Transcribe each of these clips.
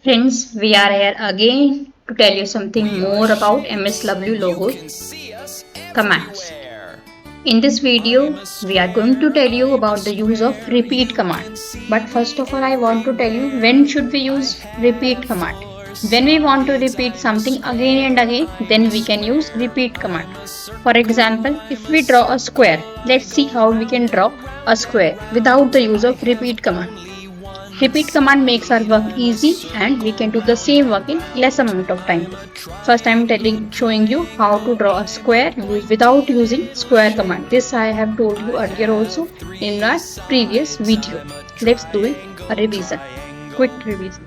Friends, we are here again to tell you something more about MSW Logo commands. In this video, we are going to tell you about the use of repeat command. But first of all, I want to tell you when should we use repeat command. When we want to repeat something again and again, then we can use repeat command. For example, if we draw a square, let's see how we can draw a square without the use of repeat command. Repeat command makes our work easy and we can do the same work in less amount of time. First I am showing you how to draw a square without using square command. This I have told you earlier also in our previous video. Let's do it a revision. Quick revision.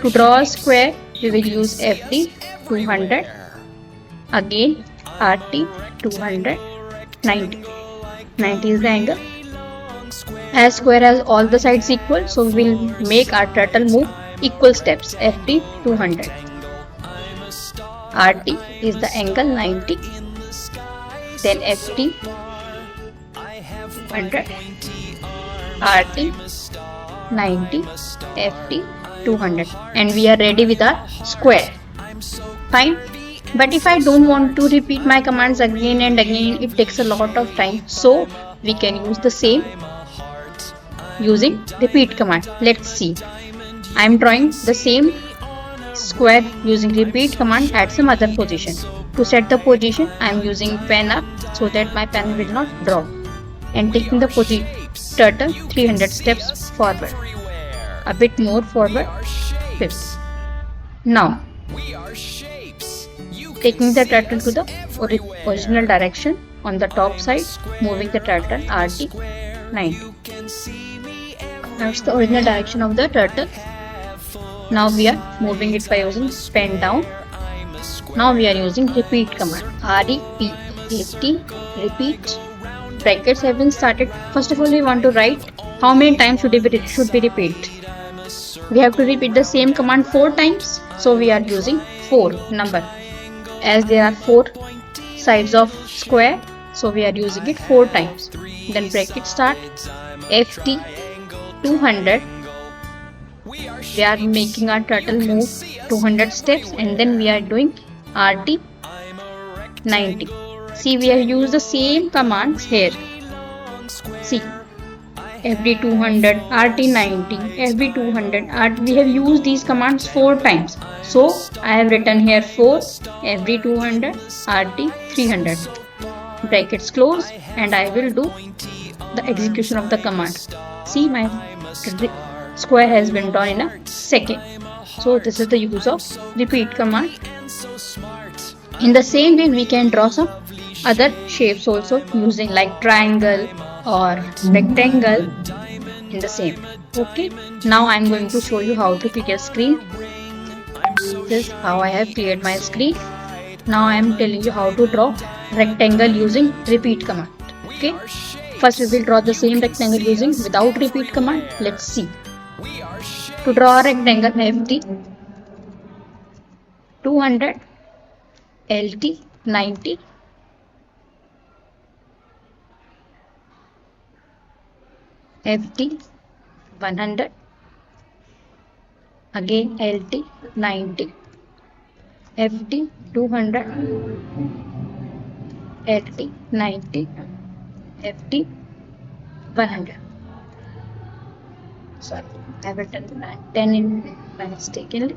To draw a square we will use FD 200, again RT 200, 90. 90 is the angle. As square has all the sides equal, so we will make our turtle move equal steps. FT 200. RT is the angle 90. Then FT 100. RT 90. FT 200. And we are ready with our square. Fine. But if I don't want to repeat my commands again and again, it takes a lot of time. So we can use the same using repeat command. Let's see. I am drawing the same square using repeat command at some other position. To set the position, I am using pen up so that my pen will not draw, and taking the turtle 300 steps forward, a bit more forward, 50. Now taking the turtle to the original direction on the top side, moving the turtle RT 90. That's the original direction of the turtle. Now we are moving it by using pen down. Now we are using repeat command. REPEAT, repeat. Brackets have been started. First of all, we want to write how many times should we repeat. We have to repeat the same command 4 times. So we are using 4 number. As there are 4 sides of square, so we are using it 4 times. Then bracket start. FT 200. We are making our turtle move 200 steps, and then we are doing RT 90. See, we have used the same commands here. See, FD 200, RT 90, FD 200. We have used these commands 4 times. So I have written here 4, FD 200, RT 300. Brackets close, and I will do the execution of the command. See, my square has been drawn in a second. So this is the use of repeat command. In the same way, we can draw some other shapes also using like triangle or rectangle in the same. Okay. Now I am going to show you how to clear screen. This is how I have cleared my screen. Now I am telling you how to draw rectangle using repeat command. Okay. First we will draw the same rectangle using without repeat command. Let's see. To draw a rectangle, FD 200, LT 90, FD 100, again LT 90, FD 200, LT 90, FD 100. Sorry, I have written 10 in mistakenly.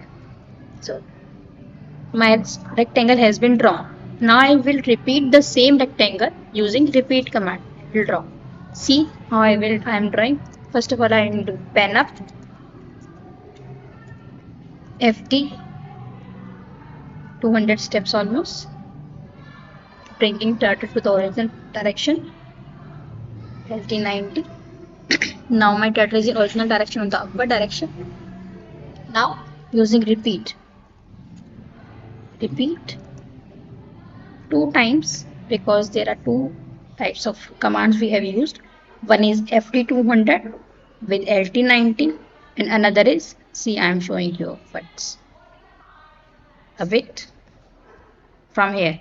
So my rectangle has been drawn. Now I will repeat the same rectangle using repeat command. I will draw. See how I am drawing. First of all, I will do pen up. FD 200 steps almost. Bringing turtle to the original direction. LT 90. Now my turtle is in original direction on the upward direction. Now using repeat 2 times, because there are 2 types of commands we have used. One is FD 200 with LT 90, and another is, see, I am showing you words a bit from here.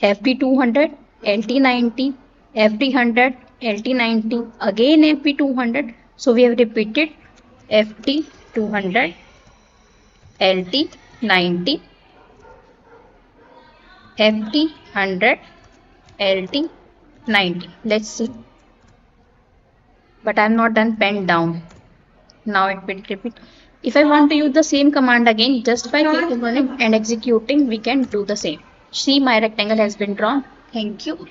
FD 200, LT 90, FD 100, LT 90, again FD 200. So we have repeated FD 200, LT 90, FT 100, LT 90. Let's see. But I'm not done pen down. Now it will repeat. If I want to use the same command again, just by clicking on it and executing, we can do the same. See, my rectangle has been drawn. Thank you.